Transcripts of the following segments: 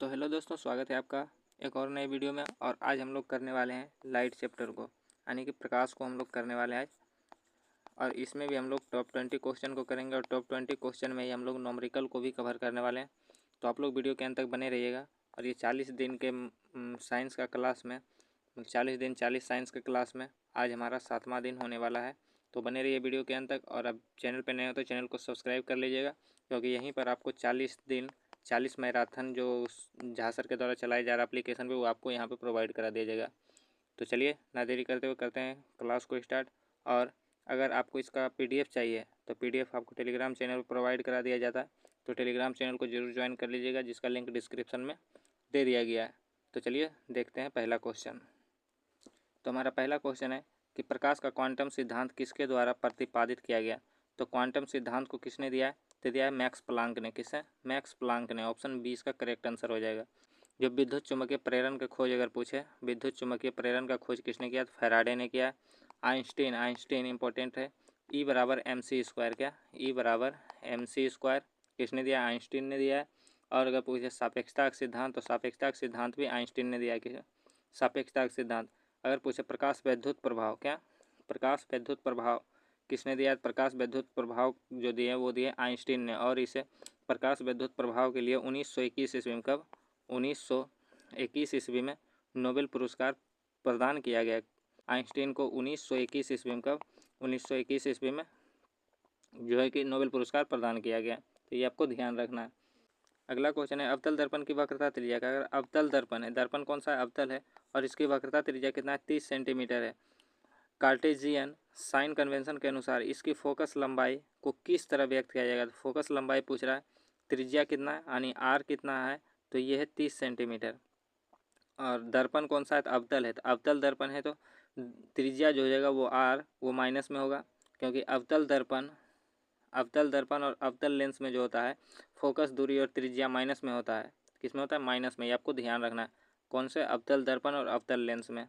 तो हेलो दोस्तों, स्वागत है आपका एक और नए वीडियो में। और आज हम लोग करने वाले हैं लाइट चैप्टर को, यानी कि प्रकाश को हम लोग करने वाले हैं आज। और इसमें भी हम लोग टॉप 20 क्वेश्चन को करेंगे और टॉप 20 क्वेश्चन में ही हम लोग न्यूमेरिकल को भी कवर करने वाले हैं। तो आप लोग वीडियो के अंत तक बने रहिएगा। और ये 40 दिन के साइंस का क्लास में 40 दिन 40 साइंस के क्लास में आज हमारा 7वां दिन होने वाला है। तो बने रहिए वीडियो के अंत तक। और अब चैनल पर नए हो तो चैनल को सब्सक्राइब कर लीजिएगा, क्योंकि यहीं पर आपको 40 दिन 40 मैराथन जो जहाँ सर के द्वारा चलाया जा रहा एप्लीकेशन पे वो आपको यहाँ पे प्रोवाइड करा दिया जाएगा। तो चलिए ना देरी करते हुए करते हैं क्लास को स्टार्ट। और अगर आपको इसका PDF चाहिए तो PDF आपको टेलीग्राम चैनल पर प्रोवाइड करा दिया जाता है। तो टेलीग्राम चैनल को जरूर ज्वाइन कर लीजिएगा, जिसका लिंक डिस्क्रिप्शन में दे दिया गया है। तो चलिए देखते हैं पहला क्वेश्चन। तो हमारा पहला क्वेश्चन है कि प्रकाश का क्वांटम सिद्धांत किसके द्वारा प्रतिपादित किया गया। तो क्वांटम सिद्धांत को किसने दिया है? तो दिया है मैक्स प्लांक ने। किसने? मैक्स प्लांक ने। ऑप्शन 20 का करेक्ट आंसर हो जाएगा। जो विद्युत चुम्बकीय प्रेरण का खोज अगर पूछे, विद्युत चुम्बकीय प्रेरण का खोज किसने किया? तो फैराडे ने किया। आइंस्टीन इंपॉर्टेंट है। E बराबर mc²। क्या? E बराबर mc²। किसने दिया? आइंस्टीन ने दिया है। और अगर पूछे सापेक्षता का सिद्धांत, तो सापेक्षता का सिद्धांत भी आइंस्टीन ने दिया है। सापेक्षता का सिद्धांत। अगर पूछे प्रकाश वैद्युत प्रभाव, क्या? प्रकाश वैद्युत प्रभाव किसने दिया? प्रकाश वैद्युत प्रभाव जो दिए वो दिए आइंस्टीन ने। और इसे प्रकाश वैद्युत प्रभाव के लिए 1921 ईस्वी में, कब? 1921 ईस्वी में नोबेल पुरस्कार प्रदान किया गया। आइंस्टीन को 1921 ईस्वी में, कब? 1921 ईस्वी में जो है कि नोबेल पुरस्कार प्रदान किया गया। तो ये आपको ध्यान रखना है। अगला क्वेश्चन है अवतल दर्पण की वक्रता त्रिज्या का। अगर अवतल दर्पण है, दर्पण कौन सा है? अवतल है। और इसकी वक्रता त्रिज्या कितना है? 30 सेंटीमीटर है। कार्टेशियन साइन कन्वेंशन के अनुसार इसकी फोकस लंबाई को किस तरह व्यक्त किया जाएगा? तो फोकस लंबाई पूछ रहा है, त्रिज्या कितना है यानी आर कितना है? तो ये है 30 सेंटीमीटर। और दर्पण कौन सा है? तो अवतल है। तो अवतल दर्पण है तो त्रिज्या जो हो जाएगा वो आर, वो माइनस में होगा, क्योंकि अवतल दर्पण और अवतल लेंस में जो होता है फोकस दूरी और त्रिज्या माइनस में होता है। किस में होता है? माइनस में। ये आपको ध्यान रखना है। कौन से? अवतल दर्पण और अवतल लेंस में।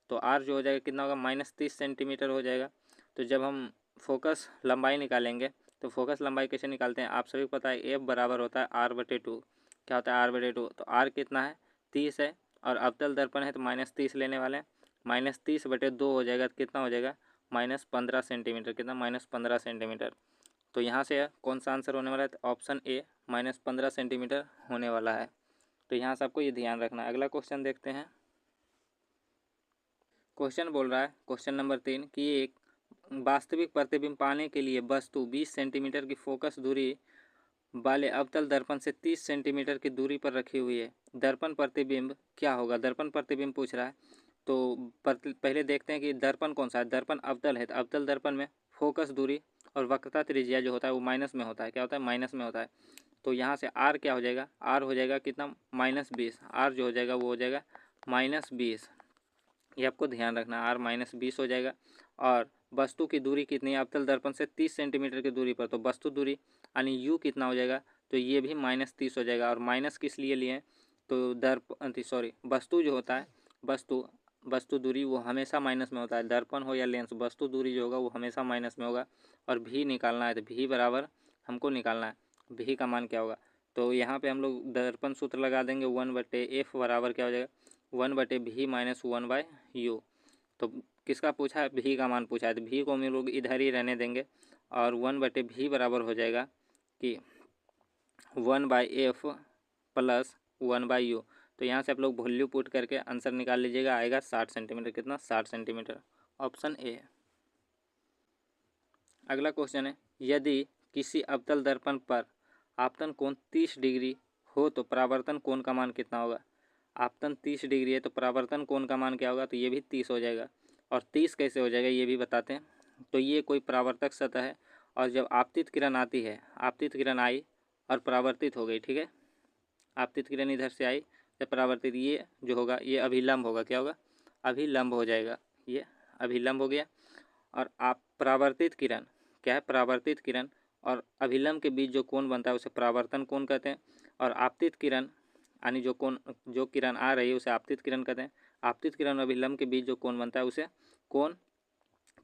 तो आर जो हो जाएगा कितना होगा? -30 सेंटीमीटर हो जाएगा। तो जब हम फोकस लंबाई निकालेंगे तो फोकस लंबाई कैसे निकालते हैं? आप सभी को पता है, एफ बराबर होता है R/2। क्या होता है? R/2। तो आर कितना है? 30 है। और अवतल दर्पण है तो -30 लेने वाले हैं। -30/2 हो जाएगा तो कितना हो जाएगा? -15 सेंटीमीटर। कितना? -15 सेंटीमीटर। तो यहाँ से कौन सा आंसर होने वाला है? तो ऑप्शन ए -15 सेंटीमीटर होने वाला है। तो यहाँ से आपको ये ध्यान रखना है। अगला क्वेश्चन देखते हैं। क्वेश्चन बोल रहा है, क्वेश्चन नंबर 3, कि एक वास्तविक प्रतिबिंब पाने के लिए वस्तु 20 सेंटीमीटर की फोकस दूरी वाले अवतल दर्पण से 30 सेंटीमीटर की दूरी पर रखी हुई है। दर्पण प्रतिबिंब क्या होगा? दर्पण प्रतिबिंब पूछ रहा है। तो पहले देखते हैं कि दर्पण कौन सा है। दर्पण अवतल है। तो अवतल दर्पण में फोकस दूरी और वक्रता त्रिज्या जो होता है वो माइनस में होता है। क्या होता है? माइनस में होता है। तो यहाँ से आर क्या हो जाएगा? आर हो जाएगा कितना? -20। आर जो हो जाएगा वो हो जाएगा -20। ये आपको ध्यान रखना है। आर -20 हो जाएगा। और वस्तु की दूरी कितनी है अवतल दर्पण से? 30 सेंटीमीटर की दूरी पर। तो वस्तु दूरी यानी यू कितना हो जाएगा? तो ये भी -30 हो जाएगा। और माइनस किस लिए लिए? तो वस्तु जो होता है, वस्तु दूरी वो हमेशा माइनस में होता है। दर्पण हो या लेंस, वस्तु दूरी जो होगा वो हमेशा माइनस में होगा। और भी निकालना है तो भी बराबर हमको निकालना है। भी का मान क्या होगा? तो यहाँ पे हम लोग दर्पण सूत्र लगा देंगे। 1/f बराबर क्या हो जाएगा? 1/v - 1/u। तो किसका पूछा है? भी का मान पूछा है। तो भी को हम लोग इधर ही रहने देंगे। और 1/v बराबर हो जाएगा कि 1/f + 1/u। तो यहाँ से आप लोग वैल्यू पुट करके आंसर निकाल लीजिएगा। आएगा 60 सेंटीमीटर। कितना? 60 सेंटीमीटर। Option A. अगला क्वेश्चन है, यदि किसी अवतल दर्पण पर आपतन कोण 30 डिग्री हो तो परावर्तन कोण का मान कितना होगा? आपतन 30 डिग्री है तो परावर्तन कोण का मान क्या होगा? तो ये भी 30 हो जाएगा। और 30 कैसे हो जाएगा ये भी बताते हैं। तो ये कोई परावर्तक सतह है और जब आपतित किरण आती है, आपतित किरण आई और परावर्तित हो गई, ठीक है, आपतित किरण इधर से आई तो परावर्तित, ये जो होगा ये अभिलंब होगा। क्या होगा? अभिलंब हो जाएगा। ये अभिलंब हो गया। और आप परावर्तित किरण क्या है? परावर्तित किरण और अभिलंब के बीच जो कोण बनता है उसे परावर्तन कोण कहते हैं। और आपतित किरण यानी जो किरण आ रही है उसे आपतित किरण कहते हैं। आपतित किरण और अभिलंब के बीच जो कोण बनता है उसे कोण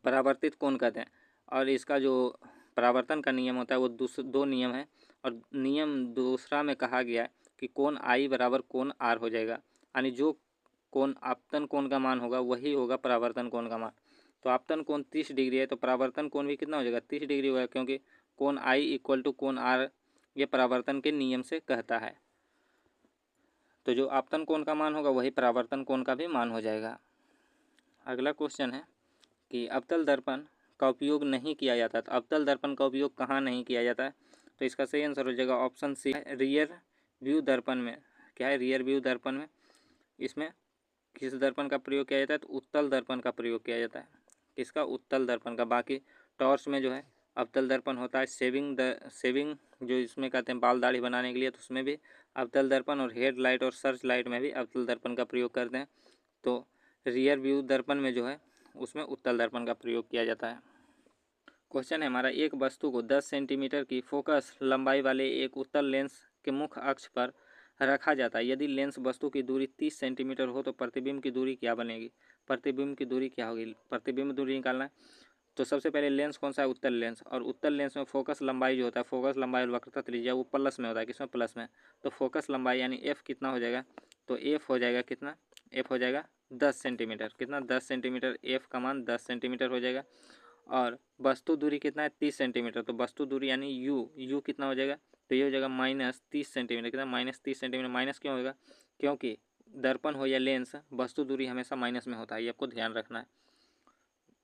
परावर्तित कोण कहते हैं। और इसका जो परावर्तन का नियम होता है वो दो नियम है। और नियम दूसरा में कहा गया है कि कोण आई बराबर कोण आर हो जाएगा, यानी जो कोण आपतन कोण का मान होगा वही होगा परावर्तन कोण का मान। तो आपतन कोण 30 डिग्री है तो परावर्तन कोण भी कितना हो जाएगा 30 डिग्री होगा, क्योंकि कोण आई इक्वल टू कोण आर ये परावर्तन के नियम से कहता है। तो जो आपतन कोण का मान होगा वही परावर्तन कोण का भी मान हो जाएगा। अगला क्वेश्चन है कि अवतल दर्पण का उपयोग नहीं किया जाता। तो अवतल दर्पण का उपयोग कहाँ नहीं किया जाता है? तो इसका सही आंसर हो जाएगा ऑप्शन सी, रियर व्यू दर्पण में। क्या है? रियर व्यू दर्पण में। इसमें किस दर्पण का प्रयोग किया जाता है? तो उत्तल दर्पण का प्रयोग किया जाता है। किसका? उत्तल दर्पण का। बाकी टॉर्च में जो है अवतल दर्पण होता है। सेविंग जो इसमें कहते हैं बाल दाढ़ी बनाने के लिए, तो उसमें भी अवतल दर्पण, और हेड लाइट और सर्च लाइट में भी अवतल दर्पण का प्रयोग करते हैं। तो रियर व्यू दर्पण में जो है उसमें उत्तल दर्पण का प्रयोग किया जाता है। क्वेश्चन है हमारा, एक वस्तु को 10 सेंटीमीटर की फोकस लंबाई वाले एक उत्तल लेंस के मुख्य अक्ष पर रखा जाता है। यदि लेंस वस्तु की दूरी 30 सेंटीमीटर हो तो प्रतिबिंब की दूरी क्या बनेगी? प्रतिबिंब की दूरी क्या होगी? प्रतिबिंब दूरी निकालना है। तो सबसे पहले लेंस कौन सा है? उत्तल लेंस। और उत्तल लेंस में फोकस लंबाई जो होता है, फोकस लंबाई और वक्रता त्रिज्या वो प्लस में होता है। किसमें? प्लस में। तो फोकस लंबाई यानी एफ कितना हो जाएगा? तो एफ हो जाएगा कितना? एफ हो जाएगा 10 सेंटीमीटर। कितना? 10 सेंटीमीटर। एफ का मान 10 सेंटीमीटर हो जाएगा। और वस्तु दूरी कितना है? 30 सेंटीमीटर। तो वस्तु दूरी यानी यू कितना हो जाएगा? तो ये हो जाएगा -30 सेंटीमीटर। कितना? -30 सेंटीमीटर। माइनस क्यों होगा? क्योंकि दर्पण हो या लेंस वस्तु दूरी हमेशा माइनस में होता है, ये आपको ध्यान रखना है।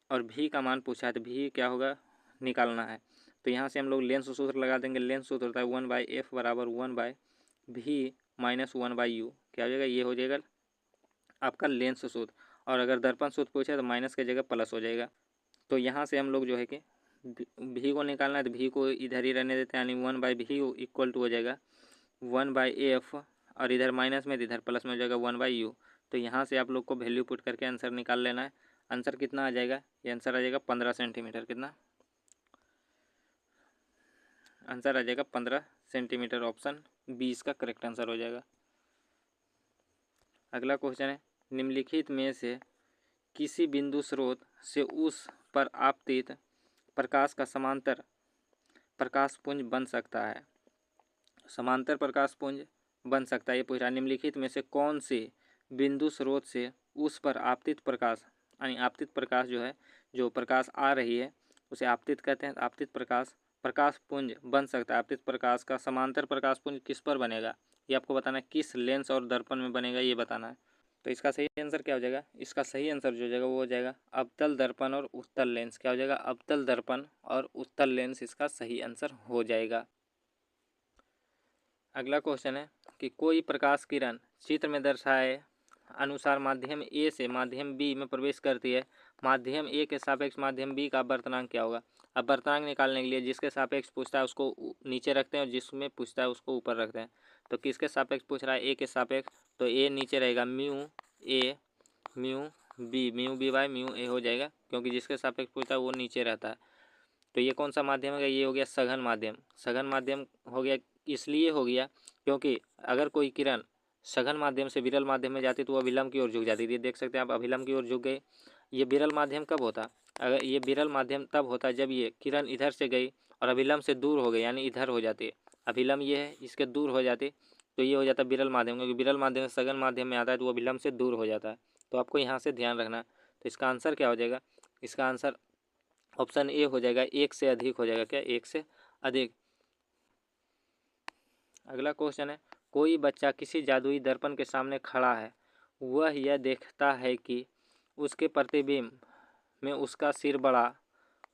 और भी का मान पूछा है तो भी क्या होगा? निकालना है। तो यहाँ से हम लोग लेंस सूत्र लगा देंगे। लेंस सूत्र होता है 1/f बराबर 1/v माइनस 1/u। क्या हो जाएगा? ये हो जाएगा आपका लेंस सूत्र। और अगर दर्पण सूत्र पूछे तो माइनस की जगह प्लस हो जाएगा। तो यहाँ से हम लोग जो है कि भी को निकालना है तो भी को इधर ही रहने देते हैं, यानी 1/v इक्वल टू हो जाएगा 1/f, और इधर माइनस में इधर प्लस में हो जाएगा 1/u। तो यहाँ से आप लोग को वैल्यू पुट करके आंसर निकाल लेना है। आंसर कितना आ जाएगा? ये आंसर आ जाएगा 15 सेंटीमीटर। कितना? आंसर आ जाएगा 15 सेंटीमीटर। ऑप्शन 20 का करेक्ट आंसर हो जाएगा। अगला क्वेश्चन है, निम्नलिखित में से किसी बिंदु स्रोत से उस पर आपतित प्रकाश का समांतर प्रकाश पुंज बन सकता है। समांतर प्रकाश पुंज बन सकता है, ये पूछ रहा है। निम्नलिखित में से कौन से बिंदु स्रोत से उस पर आपतित प्रकाश, यानी आपतित प्रकाश जो है, जो प्रकाश आ रही है उसे आपतित कहते हैं। आपतित प्रकाश पुंज बन सकता है। आपतित प्रकाश का समांतर प्रकाश पुंज किस पर बनेगा ये आपको बताना है। किस लेंस और दर्पण में बनेगा ये बताना है। तो इसका सही आंसर क्या हो जाएगा? इसका सही आंसर जो हो जाएगा वो हो जाएगा अवतल दर्पण और उत्तल लेंस। क्या हो जाएगा? अवतल दर्पण और उत्तल लेंस इसका सही आंसर हो जाएगा। अगला क्वेश्चन है कि कोई प्रकाश किरण चित्र में दर्शाए अनुसार माध्यम ए से माध्यम बी में प्रवेश करती है। माध्यम ए के सापेक्ष माध्यम बी का अपवर्तनांक क्या होगा? अपवर्तनांक निकालने के लिए जिसके सापेक्ष पूछता है उसको नीचे रखते हैं और जिसमें पूछता है उसको ऊपर रखते हैं। तो किसके सापेक्ष पूछ रहा है? ए के सापेक्ष, तो ए नीचे रहेगा mu A mu B by mu A हो जाएगा, क्योंकि जिसके सापेक्ष पूछता है वो नीचे रहता है। तो ये कौन सा माध्यम है? ये हो गया सघन माध्यम। सघन माध्यम हो गया, इसलिए हो गया क्योंकि अगर कोई किरण सघन माध्यम से विरल माध्यम में जाती तो वो अभिलंब की ओर झुक जाती थी। देख सकते हैं आप, अभिलंब की ओर झुक गई। ये विरल माध्यम कब होता? अगर ये विरल माध्यम तब होता है जब ये किरण इधर से गई और अभिलंब से दूर हो गई, यानी इधर हो जाती है। अभिलंब ये है, इसके दूर हो जाती तो ये हो जाता है विरल माध्यम, क्योंकि विरल माध्यम सघन माध्यम में आता है तो वो अभिलंब से दूर हो जाता है। तो आपको यहाँ से ध्यान रखना। तो इसका आंसर क्या हो जाएगा? इसका आंसर ऑप्शन ए हो जाएगा, एक से अधिक हो जाएगा। क्या? एक से अधिक। अगला क्वेश्चन है, कोई बच्चा किसी जादुई दर्पण के सामने खड़ा है। वह यह देखता है कि उसके प्रतिबिंब में उसका सिर बड़ा,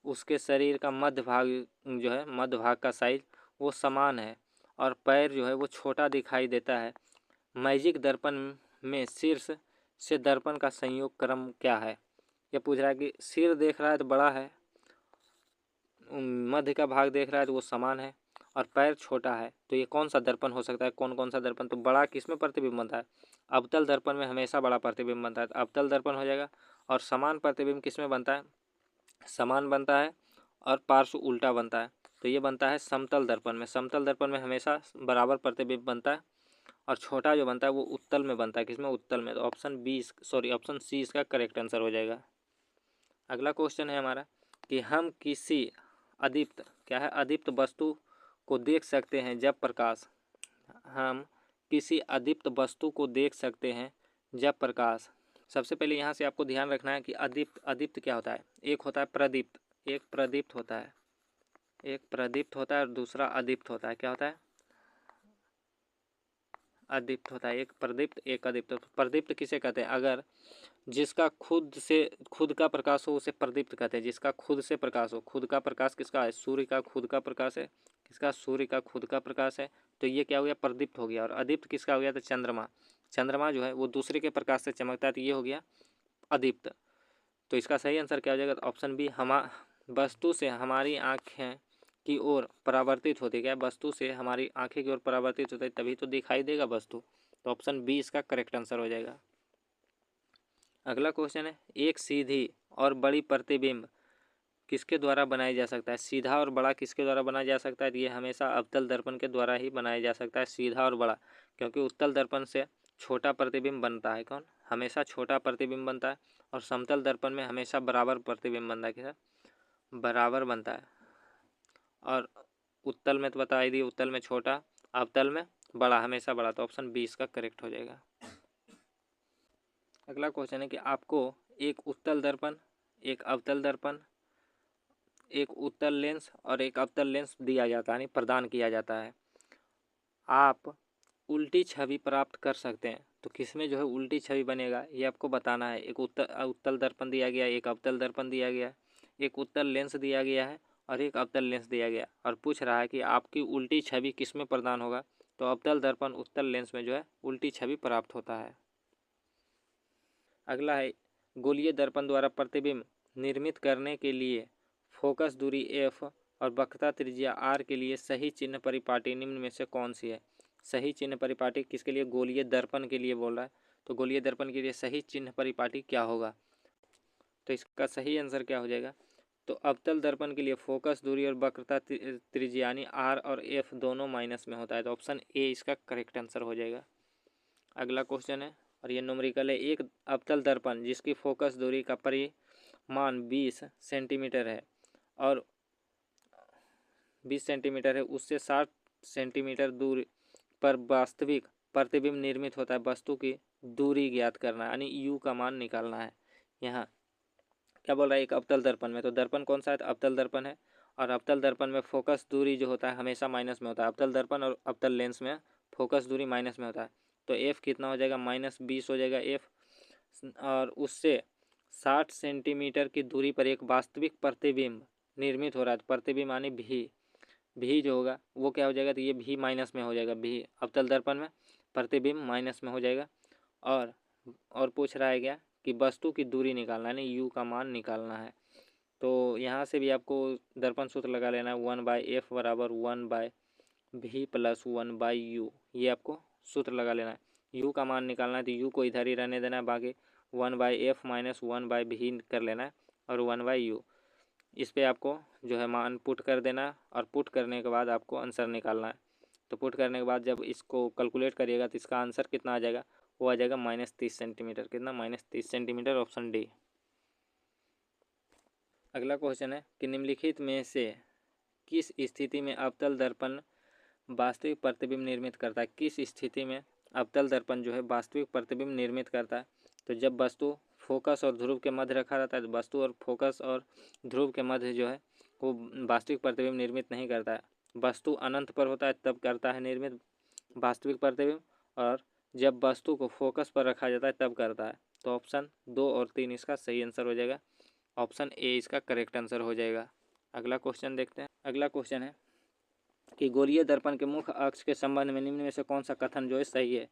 उसके शरीर का मध्य भाग जो है, मध्य भाग का साइज वो समान है, और पैर जो है वो छोटा दिखाई देता है। मैजिक दर्पण में शीर्ष से दर्पण का संयोग क्रम क्या है? यह पूछ रहा है कि सिर देख रहा है तो बड़ा है, मध्य का भाग देख रहा है तो वो समान है, और पैर छोटा है। तो ये कौन सा दर्पण हो सकता है? कौन कौन सा दर्पण? तो बड़ा किस में प्रतिबिंब बनता है? अवतल दर्पण में हमेशा बड़ा प्रतिबिंब बनता है, तो अवतल दर्पण हो जाएगा। और समान प्रतिबिंब किस में बनता है? समान बनता है और पार्श्व उल्टा बनता है, तो ये बनता है समतल दर्पण में। समतल दर्पण में हमेशा बराबर प्रतिबिंब बनता है, और छोटा जो बनता है वो उत्तल में बनता है। किसमें? उत्तल में। तो ऑप्शन सी इसका करेक्ट आंसर हो जाएगा। अगला क्वेश्चन है हमारा कि हम किसी अदीप्त, क्या है? अदीप्त वस्तु को देख सकते हैं जब प्रकाश, हम किसी अदीप्त वस्तु को देख सकते हैं जब प्रकाश। सबसे पहले यहाँ से आपको ध्यान रखना है कि अदीप्त क्या होता है। एक होता है प्रदीप्त, एक प्रदीप्त होता है, एक प्रदीप्त होता है और दूसरा अदीप्त होता है। क्या होता है? अदीप्त होता है। एक प्रदीप्त एक अदीप्त। प्रदीप्त किसे कहते हैं? अगर जिसका खुद का प्रकाश हो उसे प्रदीप्त कहते हैं। जिसका खुद से प्रकाश हो, खुद का प्रकाश किसका है? सूर्य का खुद का प्रकाश है। किसका? सूर्य का खुद का प्रकाश है। तो ये क्या हो गया? प्रदीप्त हो गया। और अदीप्त किसका हो गया? तो चंद्रमा। चंद्रमा जो है वो दूसरे के प्रकाश से चमकता है, तो ये हो गया अदीप्त। तो इसका सही आंसर क्या हो जाएगा? तो ऑप्शन बी, वस्तु से हमारी आँखें की ओर परावर्तित होती है। क्या? वस्तु से हमारी आंखें की ओर परावर्तित होती है तभी तो दिखाई देगा वस्तु। तो ऑप्शन बी इसका करेक्ट आंसर हो जाएगा। अगला क्वेश्चन है, एक सीधी और बड़ी प्रतिबिंब किसके द्वारा बनाया जा सकता है? सीधा और बड़ा किसके द्वारा बनाया जा सकता है? ये हमेशा अवतल दर्पण के द्वारा ही बनाया जा सकता है, सीधा और बड़ा। क्योंकि उत्तल दर्पण से छोटा प्रतिबिंब बनता है। कौन? हमेशा छोटा प्रतिबिंब बनता है। और समतल दर्पण में हमेशा बराबर प्रतिबिंब बनता है। क्या? बराबर बनता है। और उत्तल में तो बता ही दी, उत्तल में छोटा, अवतल में बड़ा, हमेशा बड़ा। तो ऑप्शन बी इसका करेक्ट हो जाएगा। अगला क्वेश्चन है कि आपको एक उत्तल दर्पण, एक अवतल दर्पण, एक उत्तल लेंस और एक अवतल लेंस दिया जाता है, यानी प्रदान किया जाता है। आप उल्टी छवि प्राप्त कर सकते हैं, तो किसमें जो है उल्टी छवि बनेगा ये आपको बताना है। एक उत्तल दर्पण दिया गया, एक अवतल दर्पण दिया गया, एक उत्तल लेंस दिया गया है और एक अवतल लेंस दिया गया, और पूछ रहा है कि आपकी उल्टी छवि किसमें प्रदान होगा। तो अवतल दर्पण उत्तल लेंस में जो है उल्टी छवि प्राप्त होता है। अगला है, गोलीय दर्पण द्वारा प्रतिबिंब निर्मित करने के लिए फोकस दूरी f और वक्रता त्रिज्या r के लिए सही चिन्ह परिपाटी निम्न में से कौन सी है? सही चिन्ह परिपाटी किसके लिए? गोलीय दर्पण के लिए बोल रहा है। तो गोलीय दर्पण के लिए सही चिन्ह परिपाटी क्या होगा? तो इसका सही आंसर क्या हो जाएगा? तो अवतल दर्पण के लिए फोकस दूरी और वक्रता त्रिज्या यानी r और f दोनों माइनस में होता है। तो ऑप्शन ए इसका करेक्ट आंसर हो जाएगा। अगला क्वेश्चन है और ये न्यूमेरिकल है, एक अवतल दर्पण जिसकी फोकस दूरी का परिमाण 20 सेंटीमीटर है और 20 सेंटीमीटर है, उससे 60 सेंटीमीटर दूर पर वास्तविक प्रतिबिंब निर्मित होता है। वस्तु की दूरी ज्ञात करना है, यानी यू का मान निकालना है। यहाँ क्या बोल रहा है? एक अवतल दर्पण में, तो दर्पण कौन सा है? तो अवतल दर्पण है। और अवतल दर्पण में फोकस दूरी जो होता है हमेशा माइनस में होता है। अवतल दर्पण और अवतल लेंस में फोकस दूरी माइनस में होता है। तो एफ कितना हो जाएगा? -20 हो जाएगा एफ। और उससे 60 सेंटीमीटर की दूरी पर एक वास्तविक प्रतिबिंब निर्मित हो रहा है। तो प्रतिबिंब यानी भी जो होगा वो क्या हो जाएगा? तो ये भी माइनस में हो जाएगा। भी अवतल दर्पण में प्रतिबिंब माइनस में हो जाएगा। और पूछ रहा है क्या कि वस्तु की दूरी निकालना है, यानी यू का मान निकालना है। तो यहाँ से भी आपको दर्पण सूत्र लगा लेना है, 1/f बराबर 1/v प्लस 1/u। ये आपको सूत्र लगा लेना है। u का मान निकालना है तो u को इधर ही रहने देना है, बाकी 1/f माइनस 1/v कर लेना है और 1/u। इस पे आपको जो है मान पुट कर देना है और पुट करने के बाद आपको आंसर निकालना है। तो पुट करने के बाद जब इसको कैलकुलेट करिएगा तो इसका आंसर कितना आ जाएगा? वो आ जाएगा -30 सेंटीमीटर। कितना? -30 सेंटीमीटर, ऑप्शन डी। अगला क्वेश्चन है कि निम्नलिखित में से किस स्थिति में अवतल दर्पण वास्तविक प्रतिबिंब निर्मित करता है? किस स्थिति में अवतल दर्पण जो है वास्तविक प्रतिबिंब निर्मित करता है? तो जब वस्तु फोकस और ध्रुव के मध्य रखा रहता है, तो वस्तु और फोकस और ध्रुव के मध्य जो है वो वास्तविक प्रतिबिंब निर्मित नहीं करता है। वस्तु अनंत पर होता है तब करता है निर्मित वास्तविक प्रतिबिंब, और जब वस्तु को फोकस पर रखा जाता है तब करता है। तो ऑप्शन 2 और 3 इसका सही आंसर हो जाएगा। ऑप्शन ए इसका करेक्ट आंसर हो जाएगा। अगला क्वेश्चन देखते हैं। अगला क्वेश्चन है कि गोलीय दर्पण के मुख्य अक्ष के संबंध में निम्न में से कौन सा कथन जो है सही है?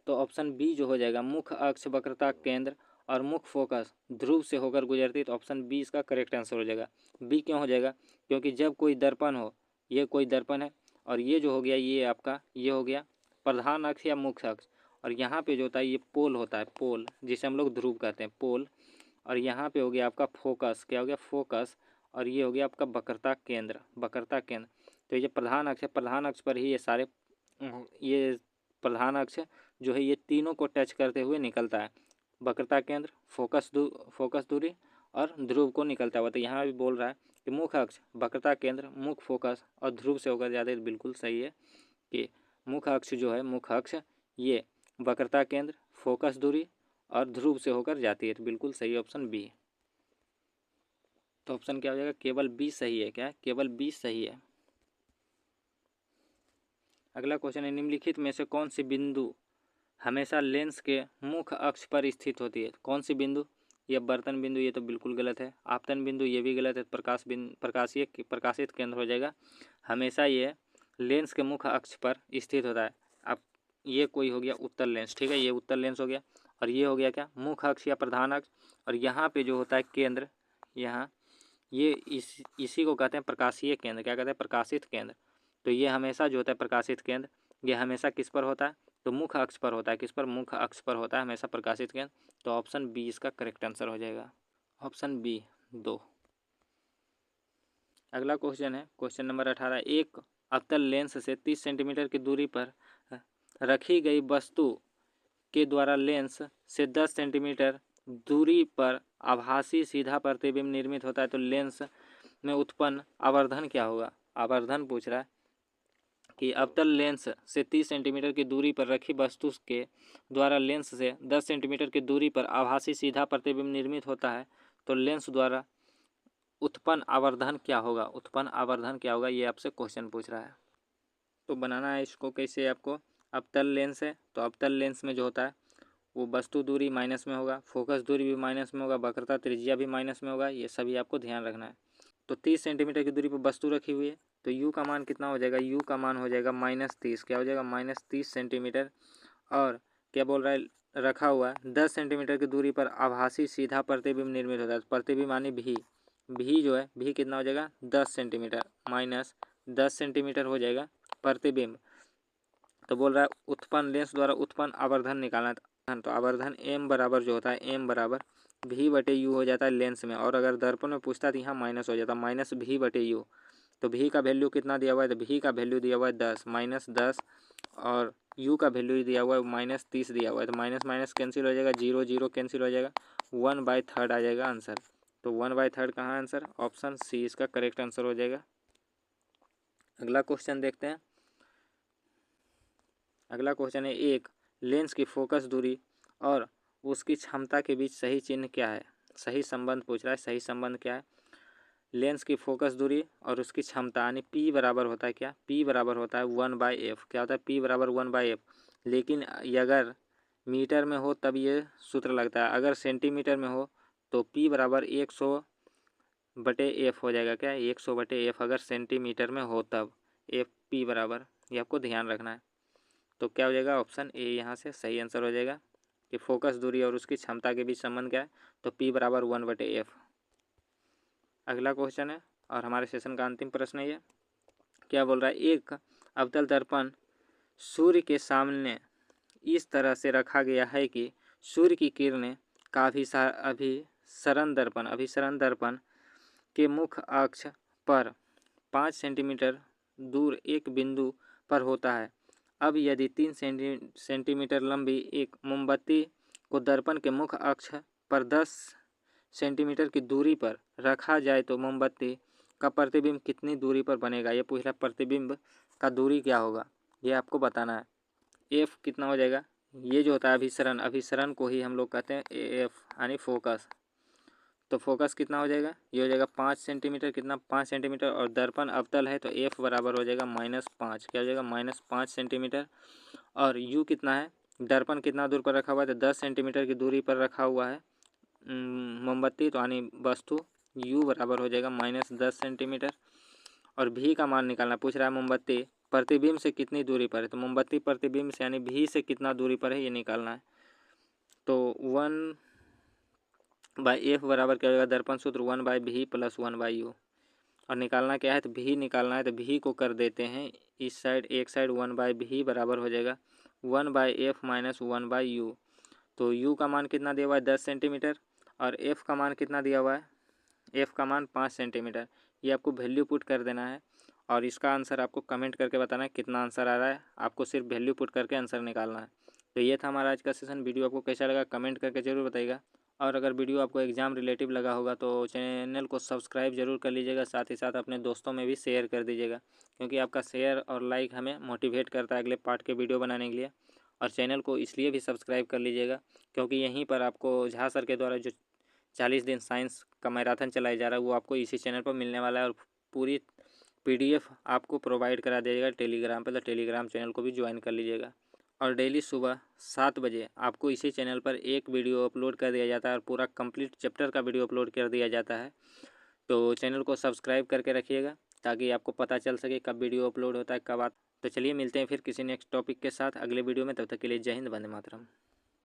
तो ऑप्शन बी जो हो जाएगा, मुख्य अक्ष वक्रता केंद्र और मुख्य फोकस ध्रुव से होकर गुजरती। तो ऑप्शन बी इसका करेक्ट आंसर हो जाएगा। बी क्यों हो जाएगा? क्योंकि जब कोई दर्पण हो, ये कोई दर्पण है और ये जो हो गया ये आपका ये हो गया प्रधान अक्ष या मुख्य अक्ष, और यहाँ पे जो होता है ये पोल होता है, पोल जिसे हम लोग ध्रुव कहते हैं, पोल। और यहाँ पे हो गया आपका फोकस, क्या हो गया? फोकस। और ये हो गया आपका वक्रता केंद्र, वक्रता केंद्र। तो ये प्रधान अक्ष है, प्रधान अक्ष पर ही ये सारे ये प्रधान अक्ष जो है ये तीनों को टच करते हुए निकलता है, वक्रता केंद्र, फोकस दूरी और ध्रुव को निकलता हुआ। तो यहाँ भी बोल रहा है कि मुख्य अक्ष, वक्रता केंद्र, मुख्य फोकस और ध्रुव से होकर जाते। बिल्कुल सही है कि मुख्य अक्ष जो है, मुख्य अक्ष ये वक्रता केंद्र, फोकस दूरी और ध्रुव से होकर जाती है। तो बिल्कुल सही ऑप्शन बी। तो ऑप्शन क्या हो जाएगा? केवल बी सही है। क्या है? केवल बी सही है। अगला क्वेश्चन है, निम्नलिखित में से कौन सी बिंदु हमेशा लेंस के मुख्य अक्ष पर स्थित होती है? कौन सी बिंदु? ये बर्तन बिंदु, ये तो बिल्कुल गलत है। आपतन बिंदु, ये भी गलत है। प्रकाशित केंद्र हो जाएगा। हमेशा ये लेंस के मुख्य अक्ष पर स्थित होता है। अब ये कोई हो गया उत्तर लेंस, ठीक है, ये उत्तर लेंस हो गया। और ये हो गया क्या? मुख्य अक्ष या प्रधान अक्ष। और यहाँ पे जो होता है केंद्र, यहाँ ये इसी को कहते हैं प्रकाशीय केंद्र। क्या कहते हैं? प्रकाशित केंद्र। तो ये हमेशा जो होता है प्रकाशित केंद्र, ये हमेशा किस पर होता है? तो मुख्य अक्ष पर होता है। किस पर? मुख्य अक्ष पर होता है हमेशा प्रकाशित केंद्र। तो ऑप्शन बी इसका करेक्ट आंसर हो जाएगा। Option B 2। अगला क्वेश्चन है क्वेश्चन नंबर 18। एक अवतल लेंस से 30 सेंटीमीटर की दूरी पर रखी गई वस्तु के द्वारा लेंस से 10 सेंटीमीटर दूरी पर आभासी सीधा प्रतिबिंब निर्मित होता है। तो लेंस में उत्पन्न आवर्धन क्या होगा? आवर्धन पूछ रहा है कि अवतल लेंस से 30 सेंटीमीटर की दूरी पर रखी वस्तु के द्वारा लेंस से 10 सेंटीमीटर की दूरी पर आभासी सीधा प्रतिबिंब निर्मित होता है। तो लेंस द्वारा उत्पन्न आवर्धन क्या होगा? उत्पन्न आवर्धन क्या होगा? ये आपसे क्वेश्चन पूछ रहा है। तो बनाना है इसको कैसे? आपको अवतल लेंस है तो अवतल लेंस में जो होता है वो वस्तु दूरी माइनस में होगा, फोकस दूरी भी माइनस में होगा, वक्रता त्रिज्या भी माइनस में होगा। ये सभी आपको ध्यान रखना है। तो 30 सेंटीमीटर की दूरी पर वस्तु रखी हुई है तो u का मान कितना हो जाएगा? u का मान हो जाएगा -30। क्या हो जाएगा? -30 सेंटीमीटर। और क्या बोल रहा है? रखा हुआ 10 सेंटीमीटर की दूरी पर आभासी सीधा प्रतिबिंब निर्मित होता है। प्रतिबिंब यानी भी जो है भी कितना हो जाएगा? 10 सेंटीमीटर माइनस 10 सेंटीमीटर हो जाएगा प्रतिबिंब। तो बोल रहा है उत्पन्न लेंस द्वारा उत्पन्न आवर्धन निकालना है। तो आवर्धन m बराबर जो होता है m बराबर v/u हो जाता है लेंस में। और अगर दर्पण में पूछता तो यहाँ माइनस हो जाता माइनस v/u। तो v का वैल्यू कितना दिया हुआ है? तो v का वैल्यू दिया हुआ है 10 -10 और u का वैल्यू दिया हुआ है -30 दिया हुआ है। तो माइनस माइनस कैंसिल हो जाएगा, 0 0 कैंसिल हो जाएगा, 1/3 आ जाएगा आंसर। तो 1/3 कहाँ है आंसर? ऑप्शन सी इसका करेक्ट आंसर हो जाएगा। अगला क्वेश्चन देखते हैं। अगला क्वेश्चन है, एक लेंस की फोकस दूरी और उसकी क्षमता के बीच सही चिन्ह क्या है? सही संबंध पूछ रहा है। सही संबंध क्या है? लेंस की फोकस दूरी और उसकी क्षमता यानी P बराबर होता है क्या? P बराबर होता है 1/f। क्या होता है? P बराबर 1/f। लेकिन अगर मीटर में हो तब ये सूत्र लगता है, अगर सेंटीमीटर में हो तो P बराबर 100/f हो जाएगा। क्या? 100/f अगर सेंटीमीटर में हो तब P बराबर, ये आपको ध्यान रखना है। तो क्या हो जाएगा? ऑप्शन ए यहाँ से सही आंसर हो जाएगा कि फोकस दूरी और उसकी क्षमता के बीच संबंध क्या है? तो P बराबर 1/f। अगला क्वेश्चन है और हमारे सेशन का अंतिम प्रश्न है ये। क्या बोल रहा है? एक अवतल दर्पण सूर्य के सामने इस तरह से रखा गया है कि सूर्य की किरणें का अभिसरण दर्पण के मुख्य अक्ष पर 5 सेंटीमीटर दूर एक बिंदु पर होता है। अब यदि 3 सेंटीमीटर लंबी एक मोमबत्ती को दर्पण के मुख्य अक्ष पर 10 सेंटीमीटर की दूरी पर रखा जाए तो मोमबत्ती का प्रतिबिंब कितनी दूरी पर बनेगा? ये पूछ रहा है प्रतिबिंब का दूरी क्या होगा, ये आपको बताना है। एफ कितना हो जाएगा? ये जो होता है अभिसरण को ही हम लोग कहते हैं एफ यानी फोकस। तो फोकस कितना हो जाएगा? ये हो जाएगा 5 सेंटीमीटर। कितना? 5 सेंटीमीटर। और दर्पण अवतल है तो एफ बराबर हो जाएगा -5। क्या हो जाएगा? -5 सेंटीमीटर। और यू कितना है? दर्पण कितना दूर पर रखा हुआ है? तो 10 सेंटीमीटर की दूरी पर रखा हुआ है मोमबत्ती तो यानी वस्तु। u बराबर हो जाएगा -10 सेंटीमीटर। और भी का मान निकालना पूछ रहा है। मोमबत्ती प्रतिबिंब से कितनी दूरी पर है? तो मोमबत्ती प्रतिबिंब से यानी भी से कितना दूरी पर है ये निकालना है। तो 1/f बराबर क्या होगा? दर्पण सूत्र 1/v + 1/u। और निकालना क्या है? तो भी निकालना है। तो भी को कर देते हैं इस साइड, एक साइड 1/v बराबर हो जाएगा 1/f - 1/u। तो u का मान कितना दिया हुआ है? 10 सेंटीमीटर। और f का मान कितना दिया हुआ है? f का मान 5 सेंटीमीटर। ये आपको वैल्यू पुट कर देना है और इसका आंसर आपको कमेंट करके बताना है कितना आंसर आ रहा है। आपको सिर्फ वैल्यू पुट करके आंसर निकालना है। तो ये था हमारा आज का सेशन। वीडियो आपको कैसा लगा कमेंट करके ज़रूर बताइएगा। और अगर वीडियो आपको एग्ज़ाम रिलेटिव लगा होगा तो चैनल को सब्सक्राइब जरूर कर लीजिएगा। साथ ही साथ अपने दोस्तों में भी शेयर कर दीजिएगा, क्योंकि आपका शेयर और लाइक हमें मोटिवेट करता है अगले पार्ट के वीडियो बनाने के लिए। और चैनल को इसलिए भी सब्सक्राइब कर लीजिएगा क्योंकि यहीं पर आपको झा सर के द्वारा जो 40 दिन साइंस का मैराथन चलाया जा रहा है वो आपको इसी चैनल पर मिलने वाला है और पूरी PDF आपको प्रोवाइड करा देगा टेलीग्राम पर। तो टेलीग्राम चैनल को भी ज्वाइन कर लीजिएगा। और डेली सुबह 7 बजे आपको इसी चैनल पर एक वीडियो अपलोड कर दिया जाता है और पूरा कंप्लीट चैप्टर का वीडियो अपलोड कर दिया जाता है। तो चैनल को सब्सक्राइब करके रखिएगा ताकि आपको पता चल सके कब वीडियो अपलोड होता है, कब तो चलिए मिलते हैं फिर किसी नेक्स्ट टॉपिक के साथ अगले वीडियो में। तब तक के लिए जय हिंद, वंदे मातरम।